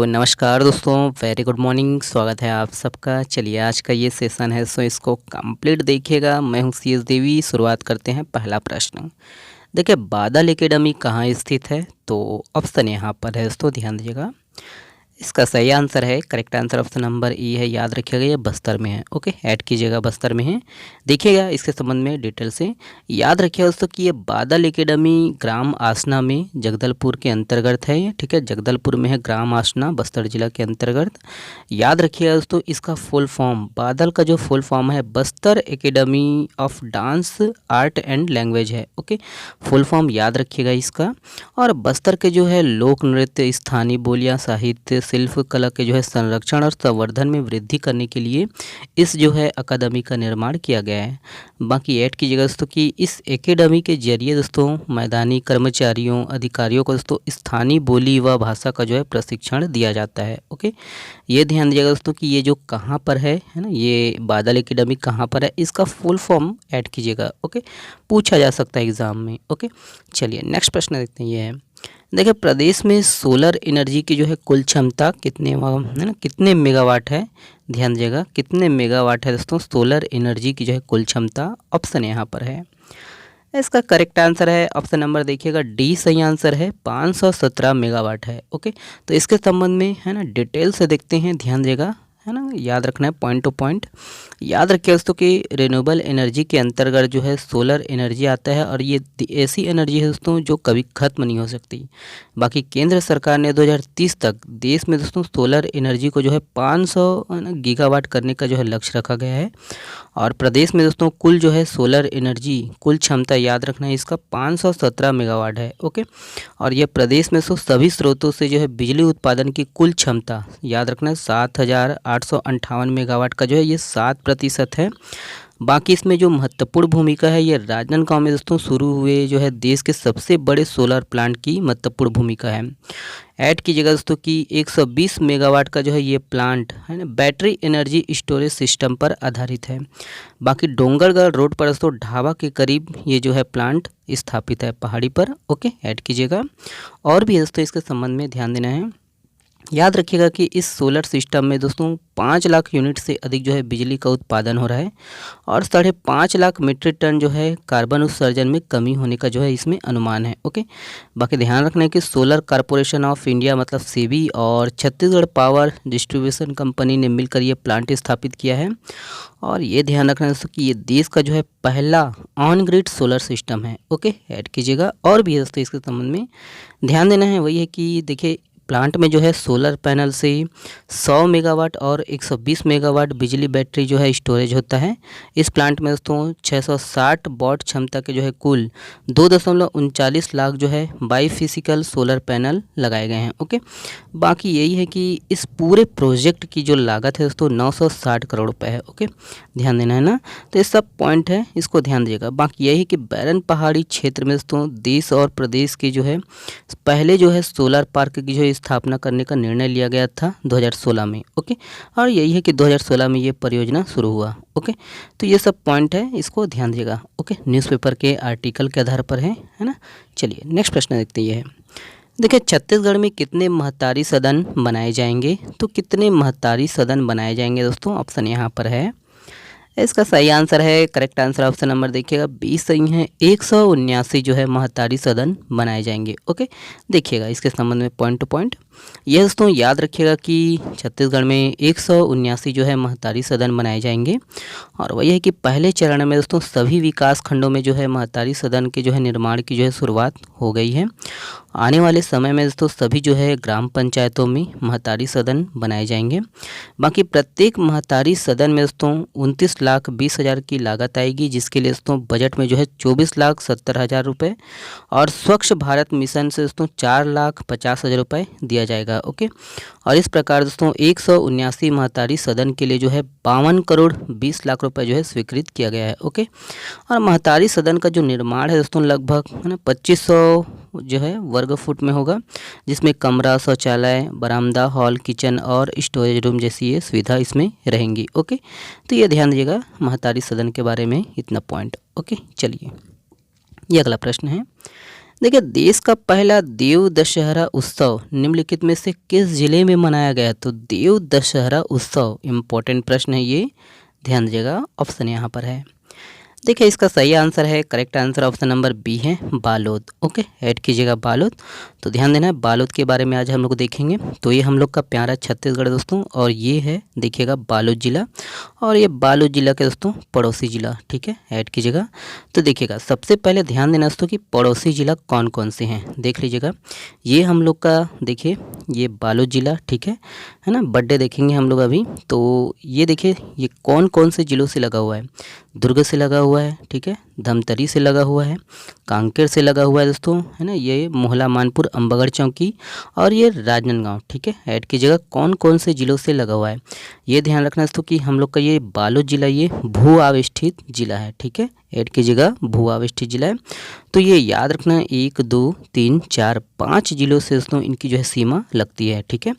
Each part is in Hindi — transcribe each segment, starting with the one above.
नमस्कार दोस्तों, वेरी गुड मॉर्निंग। स्वागत है आप सबका। चलिए आज का ये सेशन है सो इसको कंप्लीट देखिएगा। मैं हूँ सी एस देवी। शुरुआत करते हैं। पहला प्रश्न देखिए, बादल एकेडमी कहाँ स्थित है? तो ऑप्शन यहाँ पर है दोस्तों, ध्यान दीजिएगा। इसका सही आंसर है, करेक्ट आंसर ऑप्शन नंबर ई है। याद रखिएगा ये बस्तर में है। ओके, ऐड कीजिएगा, बस्तर में है। देखिएगा इसके संबंध में डिटेल से याद रखिएगा दोस्तों कि ये बादल एकेडमी ग्राम आसना में जगदलपुर के अंतर्गत है ये। ठीक है, जगदलपुर में है ग्राम आसना, बस्तर जिला के अंतर्गत। याद रखिएगा दोस्तों, इसका फुल फॉर्म, बादल का जो फुल फॉर्म है Bastar academy of dance art and language है। ओके, फुल फॉर्म याद रखिएगा इसका। और बस्तर के जो है लोक नृत्य, स्थानीय बोलियां, साहित्य, शिल्प कला के जो है संरक्षण और संवर्धन में वृद्धि करने के लिए इस जो है अकादमी का निर्माण किया गया है। बाकी ऐड कीजिएगा दोस्तों कि इस एकेडमी के जरिए दोस्तों मैदानी कर्मचारियों, अधिकारियों को दोस्तों स्थानीय बोली व भाषा का जो है प्रशिक्षण दिया जाता है। ओके, ये ध्यान दीजिएगा दोस्तों कि ये जो कहाँ पर है ना, ये बादल एकेडमी कहाँ पर है, इसका फुल फॉर्म ऐड कीजिएगा। ओके, पूछा जा सकता है एग्जाम में। ओके, चलिए नेक्स्ट प्रश्न देखते हैं। ये है, देखिए प्रदेश में सोलर एनर्जी की जो है कुल क्षमता कितने है ना, कितने मेगावाट है? ध्यान दीजिएगा, कितने मेगावाट है दोस्तों सोलर एनर्जी की जो है कुल क्षमता? ऑप्शन यहाँ पर है। इसका करेक्ट आंसर है ऑप्शन नंबर देखिएगा डी, सही आंसर है। 517 मेगावाट है। ओके, तो इसके संबंध में है ना डिटेल से देखते हैं। ध्यान दीजिएगा, है ना, याद रखना है पॉइंट टू पॉइंट। याद रखिए दोस्तों कि रिन्यूएबल एनर्जी के अंतर्गत जो है सोलर एनर्जी आता है और ये ऐसी एनर्जी है दोस्तों जो कभी ख़त्म नहीं हो सकती। बाकी केंद्र सरकार ने 2030 तक देश में दोस्तों सोलर एनर्जी को जो है 500 गीगावाट करने का जो है लक्ष्य रखा गया है। और प्रदेश में दोस्तों कुल जो है सोलर एनर्जी कुल क्षमता याद रखना है इसका 517 मेगावाट है। ओके, और यह प्रदेश में सभी स्रोतों से जो है बिजली उत्पादन की कुल क्षमता याद रखना है 7,858 मेगावाट का जो है ये 7% है। बाकी इसमें जो महत्वपूर्ण भूमिका है ये राजनांदगांव में दोस्तों शुरू हुए जो है देश के सबसे बड़े सोलर प्लांट की महत्वपूर्ण भूमिका है। ऐड कीजिएगा दोस्तों कि 120 मेगावाट का जो है ये प्लांट है ना बैटरी एनर्जी स्टोरेज सिस्टम पर आधारित है। बाकी डोंगरगढ़ रोड पर दोस्तों ढाबा के करीब ये जो है प्लांट स्थापित है, पहाड़ी पर। ओके, ऐड कीजिएगा। और भी दोस्तों इसके संबंध में ध्यान देना है। याद रखिएगा कि इस सोलर सिस्टम में दोस्तों 5 लाख यूनिट से अधिक जो है बिजली का उत्पादन हो रहा है और 5.5 लाख मीट्रिक टन जो है कार्बन उत्सर्जन में कमी होने का जो है इसमें अनुमान है। ओके, बाकी ध्यान रखना है कि सोलर कॉरपोरेशन ऑफ इंडिया मतलब सेबी और छत्तीसगढ़ पावर डिस्ट्रीब्यूशन कंपनी ने मिलकर ये प्लांट स्थापित किया है। और ये ध्यान रखना है दोस्तों कि ये देश का जो है पहला ऑन ग्रिड सोलर सिस्टम है। ओके, ऐड कीजिएगा। और भी है दोस्तों इसके संबंध में ध्यान देना है, वही है कि देखिए प्लांट में जो है सोलर पैनल से 100 मेगावाट और 120 मेगावाट बिजली बैटरी जो है स्टोरेज होता है। इस प्लांट में दोस्तों 660 वॉट क्षमता के जो है कुल 2.39 लाख जो है बाईफिजिकल सोलर पैनल लगाए गए हैं। ओके, बाकी यही है कि इस पूरे प्रोजेक्ट की जो लागत है दोस्तों 960 करोड़ रुपए है। ओके, ध्यान देना है ना, तो ये सब पॉइंट है, इसको ध्यान दीजिएगा। बाकी यही कि बैरन पहाड़ी क्षेत्र में दोस्तों देश और प्रदेश के जो है पहले जो है सोलर पार्क की जो स्थापना करने का निर्णय लिया गया था 2016 में। ओके, और यही है कि 2016 में ये परियोजना शुरू हुआ। ओके, तो ये सब पॉइंट है, इसको ध्यान दीजिएगा। ओके, न्यूज़पेपर के आर्टिकल के आधार पर है ना। चलिए नेक्स्ट प्रश्न देखते हैं। देखिए छत्तीसगढ़ में कितने महतारी सदन बनाए जाएंगे? तो कितने महतारी सदन बनाए जाएंगे दोस्तों? ऑप्शन यहाँ पर है। इसका सही आंसर है, करेक्ट आंसर ऑप्शन नंबर देखिएगा 20 सही है। 179 जो है महतारी सदन बनाए जाएंगे। ओके, देखिएगा इसके संबंध में पॉइंट टू पॉइंट। यह दोस्तों याद रखिएगा कि छत्तीसगढ़ में 179 जो है महतारी सदन बनाए जाएंगे। और वही है कि पहले चरण में दोस्तों सभी विकास खंडों में जो है महतारी सदन के जो है निर्माण की जो है शुरुआत हो गई है। आने वाले समय में दोस्तों सभी जो है ग्राम पंचायतों में महतारी सदन बनाए जाएंगे। बाकी प्रत्येक महतारी सदन में दोस्तों 29,20,000 की लागत आएगी, जिसके लिए दोस्तों बजट में जो है 24,70,000 रुपये और स्वच्छ भारत मिशन से दोस्तों 4,50,000 रुपये दिया जाएगा। ओके, और इस प्रकार दोस्तों 179 महतारी सदन के लिए जो है 52 करोड़ 20 लाख रुपए जो है स्वीकृत किया गया है। ओके, और महतारी सदन का जो निर्माण है दोस्तों लगभग है ना 2500 जो है वर्ग फुट में होगा, जिसमें कमरा, शौचालय, बरामदा, हॉल, किचन और स्टोरेज रूम जैसी ये सुविधा इसमें रहेंगी। ओके, तो ये ध्यान दीजिएगा महतारी सदन के बारे में इतना पॉइंट। ओके, चलिए ये अगला प्रश्न है। देखिए देश का पहला देव दशहरा उत्सव निम्नलिखित में से किस जिले में मनाया गया? तो देव दशहरा उत्सव इम्पोर्टेंट प्रश्न है ये, ध्यान दीजिएगा। ऑप्शन यहाँ पर है। देखिए इसका सही आंसर है, correct answer option number B है, बालोद। ओके, ऐड कीजिएगा बालोद। तो ध्यान देना है, बालोद के बारे में आज हम लोग देखेंगे। तो ये हम लोग का प्यारा छत्तीसगढ़ दोस्तों, और ये है देखिएगा बालोद जिला, और ये बालोद जिला के दोस्तों पड़ोसी जिला। ठीक है, ऐड कीजिएगा। तो देखिएगा सबसे पहले ध्यान देना दोस्तों कि पड़ोसी जिला कौन कौन से हैं, देख लीजिएगा। ये हम लोग का देखिए ये बालोद जिला, ठीक है ना। बर्थडे देखेंगे हम लोग अभी। तो ये देखिए ये कौन कौन से जिलों से लगा हुआ है। दुर्ग से लगा हुआ है, ठीक है, धमतरी से लगा हुआ है, कांकेर से लगा हुआ है दोस्तों, है ना, ये मोहला मानपुर अम्बागढ़ चौकी, और ये राजनांदगांव। ठीक है, ऐड कीजिएगा कौन कौन से ज़िलों से लगा हुआ है। ये ध्यान रखना दोस्तों कि हम लोग का ये बालोद जिला ये भू आविष्ठित जिला है। ठीक है, ऐड कीजिएगा भू आविष्ठित जिला है। तो ये याद रखना 1 2 3 4 5 ज़िलों से दोस्तों इनकी जो है सीमा लगती है। ठीक है,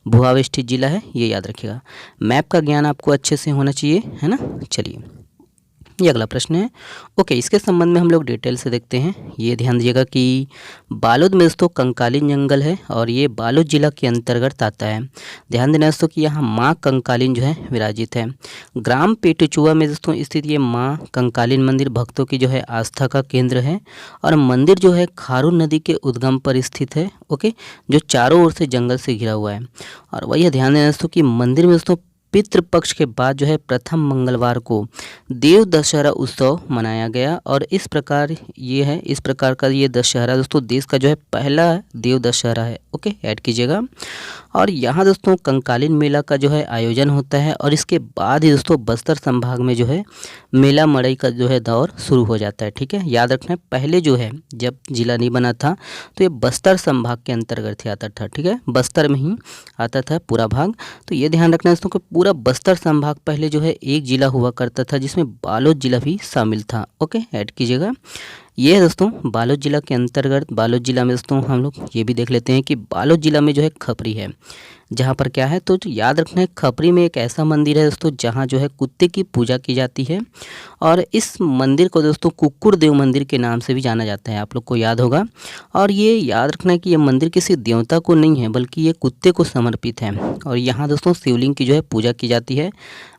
भू आविष्ठित जिला है, ये याद रखिएगा। मैप का ज्ञान आपको अच्छे से होना चाहिए, है ना। चलिए ये अगला प्रश्न है। ओके, इसके संबंध में हम लोग डिटेल से देखते हैं। ये ध्यान दीजिएगा कि बालोद में दोस्तों कंकालीन जंगल है, और ये बालोद जिला के अंतर्गत आता है। ध्यान देना दोस्तों कि यहाँ माँ कंकालीन जो है विराजित है। ग्राम पेटुचुआ में दोस्तों स्थित ये माँ कंकालीन मंदिर भक्तों की जो है आस्था का केंद्र है, और मंदिर जो है खारून नदी के उद्गम पर स्थित है। ओके, जो चारों ओर से जंगल से घिरा हुआ है। और वही ध्यान देना दोस्तों कि मंदिर में दोस्तों पितृपक्ष के बाद जो है प्रथम मंगलवार को देव दशहरा उत्सव मनाया गया, और इस प्रकार ये है, इस प्रकार का ये दशहरा दोस्तों देश का जो है पहला देव दशहरा है। ओके, ऐड कीजिएगा। और यहाँ दोस्तों कंकालीन मेला का जो है आयोजन होता है, और इसके बाद ही दोस्तों बस्तर संभाग में जो है मेला मड़ई का जो है दौर शुरू हो जाता है। ठीक है, याद रखना है पहले जो है जब जिला नहीं बना था तो ये बस्तर संभाग के अंतर्गत ही आता था। ठीक है, बस्तर में ही आता था पूरा भाग। तो ये ध्यान रखना है दोस्तों कि पूरा बस्तर संभाग पहले जो है एक जिला हुआ करता था, जिसमें बालोद जिला भी शामिल था। ओके, ऐड कीजिएगा। ये है दोस्तों बालोद जिला के अंतर्गत। बालोद जिला में दोस्तों हम लोग ये भी देख लेते हैं कि बालोद जिला में जो है खपरी है, जहाँ पर क्या है, तो याद रखना है खपरी में एक ऐसा मंदिर है दोस्तों जहाँ जो है कुत्ते की पूजा की जाती है, और इस मंदिर को दोस्तों कुक्कुर देव मंदिर के नाम से भी जाना जाता है, आप लोग को याद होगा। और ये याद रखना है कि ये मंदिर किसी देवता को नहीं है, बल्कि ये कुत्ते को समर्पित है, और यहाँ दोस्तों शिवलिंग की जो है पूजा की जाती है।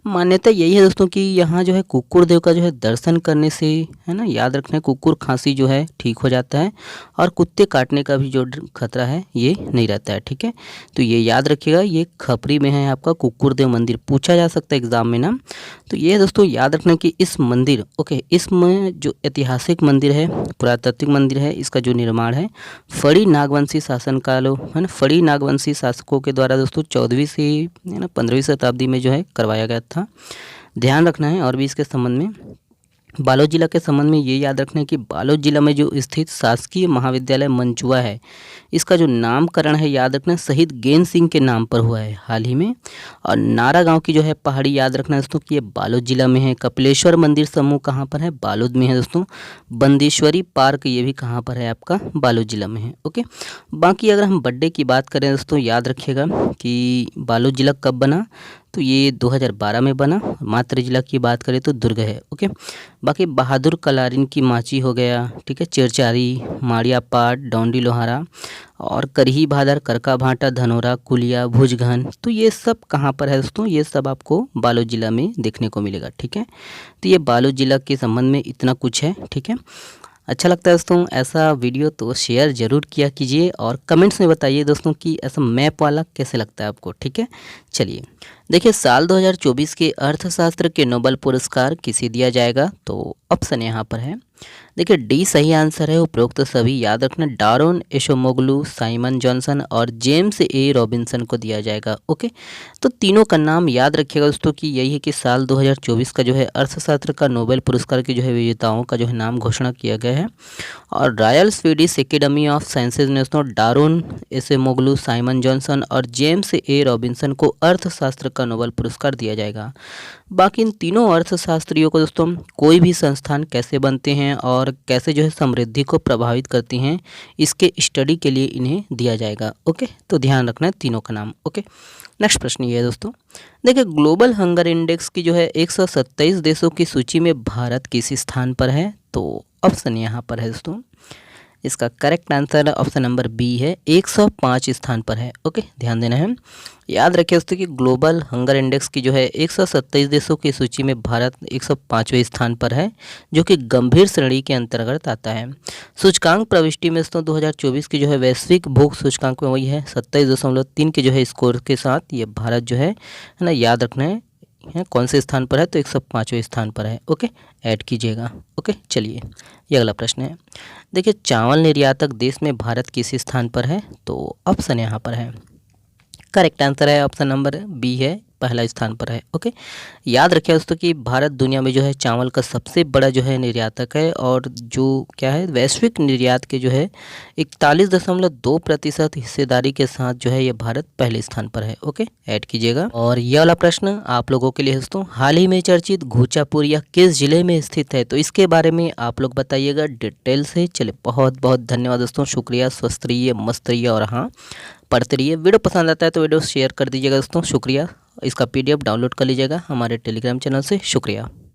मान्यता यही है दोस्तों कि यहाँ जो है कुक्कुर देव का जो है दर्शन करने से, है ना, याद रखना है कुक्कुर खांसी जो है ठीक हो जाता है, और कुत्ते काटने का भी जो खतरा है ये नहीं रहता है। ठीक है, तो ये याद रखिएगा, ये खपरी में है आपका कुक्कुर देव मंदिर, पूछा जा सकता है एग्जाम में ना। तो ये दोस्तों याद रखना कि इस मंदिर, ओके, इसमें जो ऐतिहासिक मंदिर है, पुरातात्विक मंदिर है, इसका जो निर्माण है फड़ी नागवंशी शासनकालों, है ना, फड़ी नागवंशी शासकों के द्वारा दोस्तों 14वीं से, है ना, 15वीं शताब्दी में जो है करवाया गया था। ध्यान रखना है। और भी इसके संबंध में बालोद जिला के संबंध में ये याद रखना है कि बालोद जिला में जो स्थित शासकीय महाविद्यालय मंचुआ है, इसका जो नामकरण है याद रखना शहीद गेंद सिंह के नाम पर हुआ है हाल ही में। और नारा गांव की जो है पहाड़ी याद रखना दोस्तों कि ये बालोद जिला में है। कपिलेश्वर मंदिर समूह कहाँ पर है, बालोद में है दोस्तों। बंदेश्वरी पार्क ये भी कहाँ पर है, आपका बालोद जिला में है। ओके, बाकी अगर हम बर्थडे की बात करें दोस्तों, याद रखिएगा कि बालोद जिला कब बना, तो ये 2012 में बना। मातृ जिला की बात करें तो दुर्ग है। ओके, बाकी बहादुर कलारिन की माची हो गया, ठीक है, चिरचारी, माड़िया पाट, डौंडी लोहारा, और करही भादर, करका भाटा, धनोरा, कुलिया, भुजघन, तो ये सब कहाँ पर है दोस्तों, ये सब आपको बालोद जिला में देखने को मिलेगा। ठीक है, तो ये बालोद जिला के संबंध में इतना कुछ है। ठीक है, अच्छा लगता है दोस्तों ऐसा वीडियो तो शेयर ज़रूर किया कीजिए, और कमेंट्स में बताइए दोस्तों कि ऐसा मैप वाला कैसे लगता है आपको। ठीक है, चलिए देखिए साल 2024 के अर्थशास्त्र के नोबेल पुरस्कार किसे दिया जाएगा, तो ऑप्शन यहाँ पर है। देखिए डी सही आंसर है। उपरोक्त सभी याद रखना डारोन एशोमोग्लू, साइमन जॉनसन और जेम्स ए रॉबिन्सन को दिया जाएगा। ओके, तो तीनों का नाम याद रखिएगा दोस्तों कि यही है कि साल 2024 का जो है अर्थशास्त्र का नोबेल पुरस्कार के जो है विजेताओं का जो है नाम घोषणा किया गया है। और royal Swedish academy of sciences ने दोस्तों डारोन एशोमोग्लू, साइमन जॉनसन और जेम्स ए रॉबिन्सन को अर्थशास्त्र का नोबेल पुरस्कार दिया जाएगा। बाकी इन तीनों अर्थशास्त्रियों को दोस्तों कोई भी संस्थान कैसे बनते हैं और कैसे जो है समृद्धि को प्रभावित करती हैं, इसके स्टडी के लिए इन्हें दिया जाएगा। ओके, तो ध्यान रखना है तीनों का नाम। ओके, नेक्स्ट प्रश्न ये है दोस्तों, देखिए ग्लोबल हंगर इंडेक्स की जो है 127 देशों की सूची में भारत किस स्थान पर है, तो ऑप्शन यहाँ पर है दोस्तों। इसका correct answer option number B है, 105 स्थान पर है। ओके, ध्यान देना है। याद रखिए दोस्तों कि ग्लोबल हंगर इंडेक्स की जो है 127 देशों की सूची में भारत 105वें स्थान पर है, जो कि गंभीर श्रेणी के अंतर्गत आता है। सूचकांक प्रविष्टि में दोस्तों 2024 की जो है वैश्विक भूख सूचकांक में वही है 27.3 के जो है स्कोर के साथ ये भारत जो है ना, याद रखना है कौन से स्थान पर है, तो 105वें स्थान पर है। ओके, ऐड कीजिएगा। ओके, चलिए ये अगला प्रश्न है। देखिए, चावल निर्यातक देश में भारत किस स्थान पर है, तो ऑप्शन यहाँ पर है। करेक्ट आंसर है ऑप्शन नंबर बी है, पहला स्थान पर है। ओके, याद रखिए दोस्तों कि भारत दुनिया में जो है चावल का सबसे बड़ा जो है निर्यातक है, और जो क्या है वैश्विक निर्यात के जो है 41.2% हिस्सेदारी के साथ जो है ये भारत पहले स्थान पर है। ओके, ऐड कीजिएगा। और ये वाला प्रश्न आप लोगों के लिए दोस्तों, हाल ही में चर्चित घोचापुर या किस जिले में स्थित है, तो इसके बारे में आप लोग बताइएगा डिटेल से। चलिए, बहुत बहुत धन्यवाद दोस्तों, शुक्रिया। स्वस्थ रहिए, मस्त रहिए और हाँ, पढ़ते रहिए। वीडियो पसंद आता है तो वीडियो शेयर कर दीजिएगा दोस्तों, शुक्रिया। इसका PDF डाउनलोड कर लीजिएगा हमारे टेलीग्राम चैनल से। शुक्रिया।